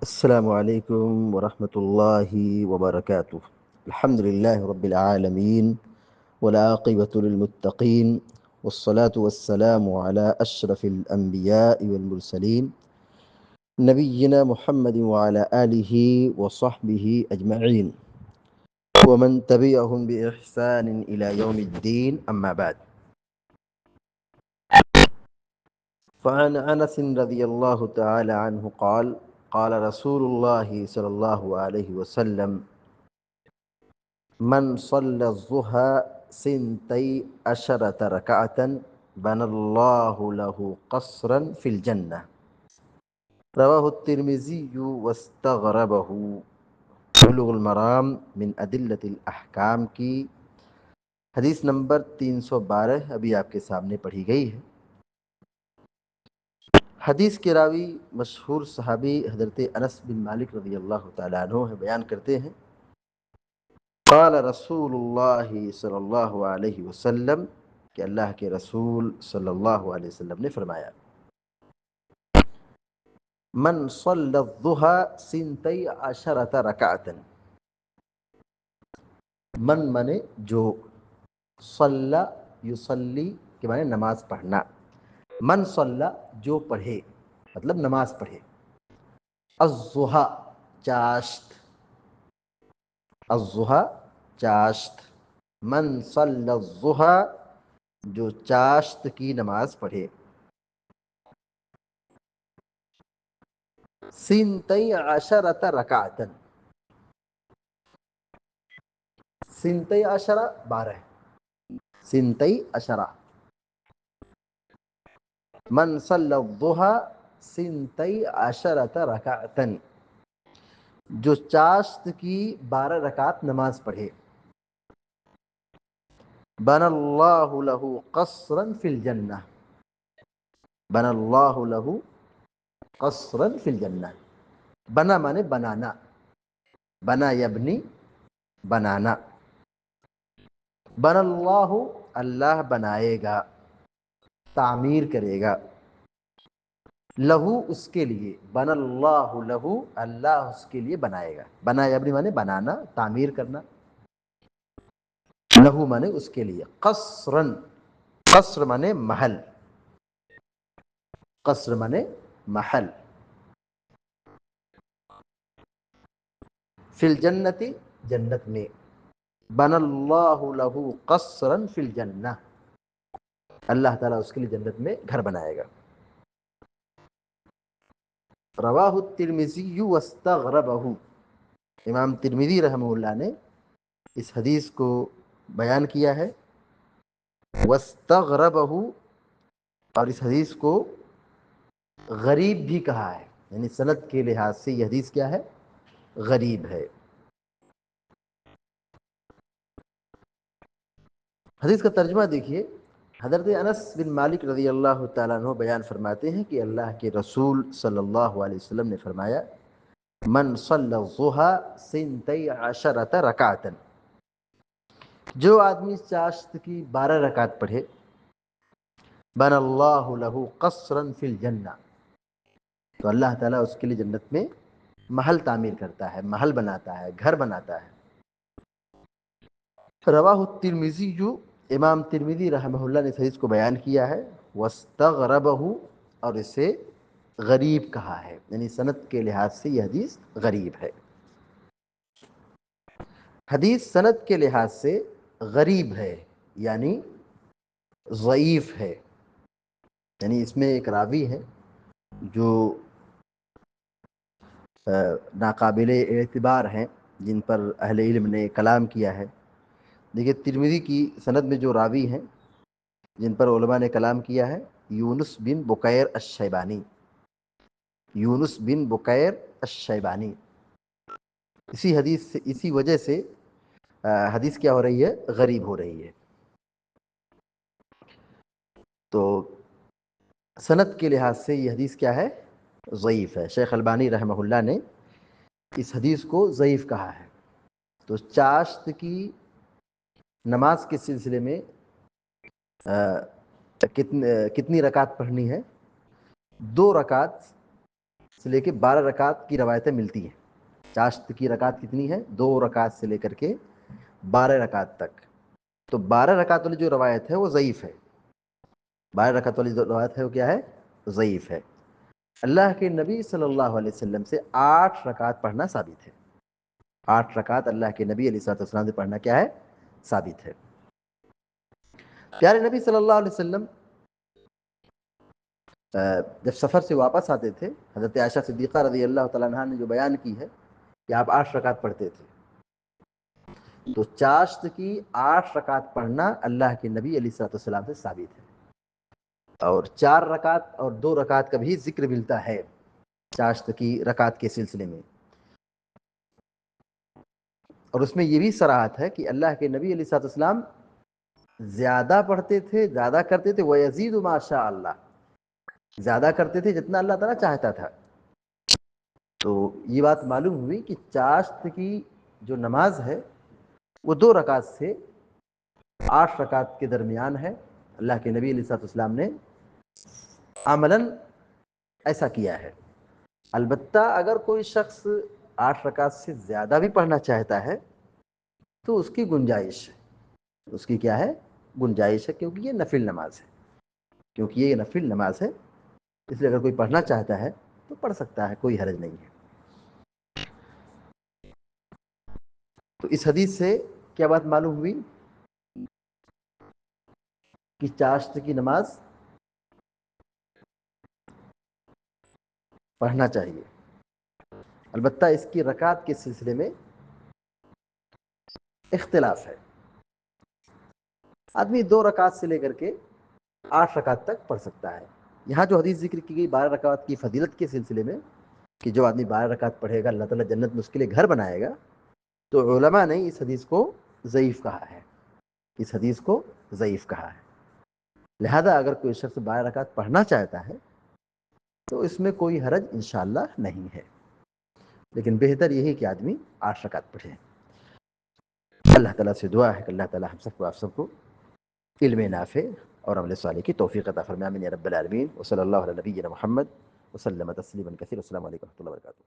السلام علیکم ورحمۃ اللہ وبرکاتہ۔ الحمد للہ رب العالمین والعاقبۃ للمتقین والصلاة والسلام علی اشرف الانبیاء والمرسلین نبینا محمد وعلی آلہ وصحبہ اجمعین ومن تبعهم بإحسان إلى يوم الدين أما بعد فعن أنس رضي الله تعالى عنه قال قال رسول الله صلى الله عليه وسلم من صلى الضحى سنتي عشرة ركعة بنى الله له قصرا في الجنة رواه الترمذي واستغربه۔ بلوغ المرام من ادلة الاحکام کی حدیث نمبر 312 ابھی آپ کے سامنے پڑھی گئی ہے۔ حدیث کے راوی مشہور صحابی حضرت انس بن مالک رضی اللہ تعالیٰ عنہ بیان کرتے ہیں، قال رسول اللہ صلی اللہ علیہ وسلم کہ اللہ کے رسول صلی اللہ علیہ وسلم نے فرمایا، من صلی الضحى سنتی عشرۃ رکعۃ، من مانے جو، صلی یصلی کے مانے نماز پڑھنا، من صلی جو پڑھے مطلب نماز پڑھے، الضحى چاشت، الضحى چاشت، من صلی الضحى جو چاشت کی نماز پڑھے، سنتی عشرۃ رکعۃ، سنتی عشرہ 12، سنتی عشرہ، من صلی الضحى سنتی عشرۃ رکعۃ جو چاشت کی 12 رکعت نماز پڑھے، بنى اللہ له قصرا فی الجنہ، بنى اللہ له قصرا فی الجنہ، بنا مانے بنانا، بنا یبنی بنانا، بنى اللہ اللہ بنائے گا، تعمیر کرے گا، لہو اس کے لیے، بنى اللہ لہو اللہ اس کے لیے بنائے گا، بنا یبنی مانے بنانا تعمیر کرنا، لہو مانے اس کے لیے، قصرن قصر مانے محل، قصر مانے محل، فی الجنت جنت میں، بنى اللہ له قصرا فی الجنہ اللہ تعالیٰ اس کے لیے جنت میں گھر بنائے گا۔ رواہ الترمذی واستغربہ، امام ترمذی رحمہ اللہ نے اس حدیث کو بیان کیا ہے، واستغربہ اور اس حدیث کو غریب بھی کہا ہے، یعنی سند کے لحاظ سے یہ حدیث کیا ہے؟ غریب ہے۔ حدیث کا ترجمہ دیکھیے، حضرت انس بن مالک رضی اللہ تعالیٰ عنہ بیان فرماتے ہیں کہ اللہ کے رسول صلی اللہ علیہ وسلم نے فرمایا، من صلی الضحى سنتی عشرۃ رکعۃ، جو آدمی چاشت کی 12 رکعت پڑھے، بنى اللہ له قصرا فی الجنہ تو اللہ تعالیٰ اس کے لیے جنت میں محل تعمیر کرتا ہے، محل بناتا ہے، گھر بناتا ہے۔ رواہ الترمذی، امام ترمذی رحمہ اللہ نے اس حدیث کو بیان کیا ہے، واستغربہ اور اسے غریب کہا ہے، یعنی سند کے لحاظ سے یہ حدیث غریب ہے۔ حدیث سند کے لحاظ سے غریب ہے یعنی ضعیف ہے، یعنی اس میں ایک راوی ہے جو ناقابل اعتبار ہیں، جن پر اہل علم نے کلام کیا ہے۔ دیکھیے ترمذی کی سند میں جو راوی ہیں جن پر علماء نے کلام کیا ہے، یونس بن بکیر الشیبانی، یونس بن بکیر الشیبانی، اسی وجہ سے حدیث کیا ہو رہی ہے؟ غریب ہو رہی ہے۔ تو سند کے لحاظ سے یہ حدیث کیا ہے؟ ضعیف ہے۔ شیخ البانی رحمہ اللہ نے اس حدیث کو ضعیف کہا ہے۔ تو چاشت کی نماز کے سلسلے میں کتنی رکعت پڑھنی ہے؟ 2 رکعت سے لے کے 12 رکعت کی روایتیں ملتی ہیں. چاشت کی رکعت کتنی ہے؟ 2 رکعت سے لے کر کے 12 رکعت تک. تو 12 رکعت والی جو روایت ہے وہ ضعیف ہے. 12 رکعت والی جو روایت ہے وہ کیا ہے؟ ضعیف ہے. اللہ کے نبی صلی اللہ علیہ وسلم سے 8 رکعت پڑھنا ثابت ہے. 8 رکعت اللہ کے نبی علیہ الصلوۃ والسلام سے پڑھنا کیا ہے؟ ثابت ہے. پیارے نبی صلی اللہ علیہ وسلم جب سفر سے واپس آتے تھے، حضرت عائشہ صدیقہ رضی اللہ تعالیٰ عنہا نے جو بیان کی ہے کہ آپ 8 رکعت پڑھتے تھے، تو چاشت کی 8 رکعت پڑھنا اللہ کے نبی علیہ الصلوۃ والسلام سے ثابت ہے. اور 4 رکعت اور 2 رکعت کا بھی ذکر ملتا ہے چاشت کی رکعت کے سلسلے میں. اور اس میں یہ بھی صراحت ہے کہ اللہ کے نبی علیہ الصلوۃ والسلام زیادہ پڑھتے تھے، زیادہ کرتے تھے. وَيَزِيدُ مَا شَاءَ اللَّهُ، زیادہ کرتے تھے جتنا اللہ تعالیٰ چاہتا تھا. تو یہ بات معلوم ہوئی کہ چاشت کی جو نماز ہے وہ 2 رکعت سے 8 رکعت کے درمیان ہے. اللہ کے نبی علیہ الصلوۃ والسلام نے عملاً ایسا کیا ہے. البتہ اگر کوئی شخص 8 رکعت سے زیادہ بھی پڑھنا چاہتا ہے تو اس کی گنجائش ہے. اس کی کیا ہے؟ گنجائش ہے، کیونکہ یہ نفل نماز ہے. کیونکہ یہ نفل نماز ہے، اس لیے اگر کوئی پڑھنا چاہتا ہے تو پڑھ سکتا ہے، کوئی حرج نہیں ہے. تو اس حدیث سے کیا بات معلوم ہوئی کہ چاشت کی نماز پڑھنا چاہیے. البتہ اس کی رکعت کے سلسلے میں اختلاف ہے. آدمی 2 رکعت سے لے کر کے 8 رکعت تک پڑھ سکتا ہے. یہاں جو حدیث ذکر کی گئی 12 رکعت کی فضیلت کے سلسلے میں کہ جو آدمی 12 رکعت پڑھے گا اللہ تعالیٰ جنت میں اس کے لیے گھر بنائے گا، تو علماء نے اس حدیث کو ضعیف کہا ہے. اس حدیث کو ضعیف کہا ہے. لہذا اگر کوئی شخص 12 رکعت پڑھنا چاہتا ہے تو اس میں کوئی حرج انشاءاللہ نہیں ہے. لیکن بہتر یہی کہ آدمی 8 رکعت پڑھے. اللہ تعالیٰ سے دعا ہے کہ اللہ تعالیٰ ہم سب کو، آپ سب کو علم نافع اور عمل صالح کی توفیق عطا فرمائے. آمین یا رب العالمین. وصلی اللہ علی نبینا محمد وسلم تسلیما کثیرا. السلام علیکم و رحمۃ اللہ وبرکاتہ.